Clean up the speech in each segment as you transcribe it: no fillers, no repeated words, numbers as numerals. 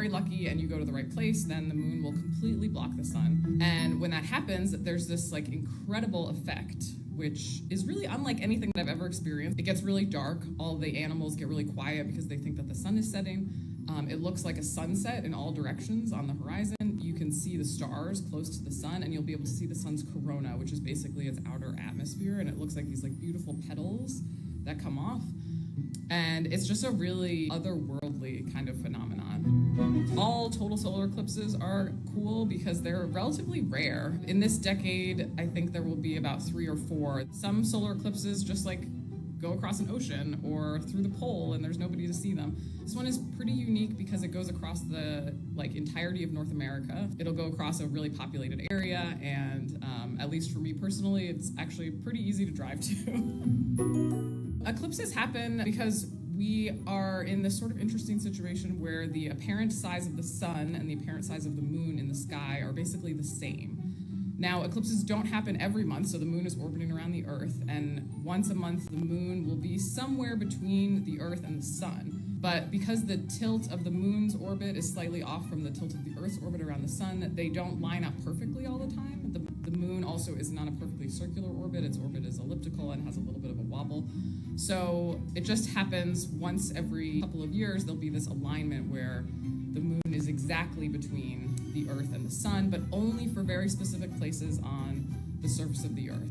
very lucky and you go to the right place, then the moon will completely block the sun. And when that happens, there's this like incredible effect, which is really unlike anything that I've ever experienced. It gets really dark. All the animals get really quiet because they think that the sun is setting. It looks like a sunset in all directions on the horizon. You can see the stars close to the sun, and you'll be able to see the sun's corona, which is basically its outer atmosphere, and it looks like these like beautiful petals that come off. And it's just a really otherworldly kind of phenomenon. All total solar eclipses are cool because they're relatively rare. In this decade, I think there will be about 3 or 4. Some solar eclipses just like go across an ocean or through the pole and there's nobody to see them. This one is pretty unique because it goes across the like entirety of North America. It'll go across a really populated area, and at least for me personally, it's actually pretty easy to drive to. Eclipses happen because we are in this sort of interesting situation where the apparent size of the sun and the apparent size of the moon in the sky are basically the same. Now, eclipses don't happen every month, so the moon is orbiting around the Earth, and once a month the moon will be somewhere between the Earth and the sun. But because the tilt of the moon's orbit is slightly off from the tilt of the Earth's orbit around the sun, they don't line up perfectly all the time. The moon also is not a perfectly circular orbit. Its orbit is elliptical and has a little bit of a wobble. So it just happens once every couple of years, there'll be this alignment where the moon is exactly between the Earth and the sun, but only for very specific places on the surface of the Earth.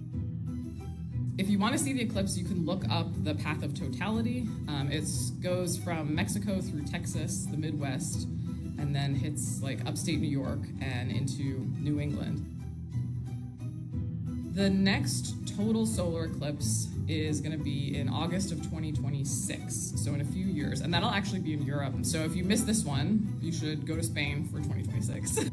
If you want to see the eclipse, you can look up the path of totality. It goes from Mexico through Texas, the Midwest, and then hits like upstate New York and into New England. The next total solar eclipse is going to be in August of 2026, so in a few years, and that'll actually be in Europe. So if you miss this one, you should go to Spain for 2026.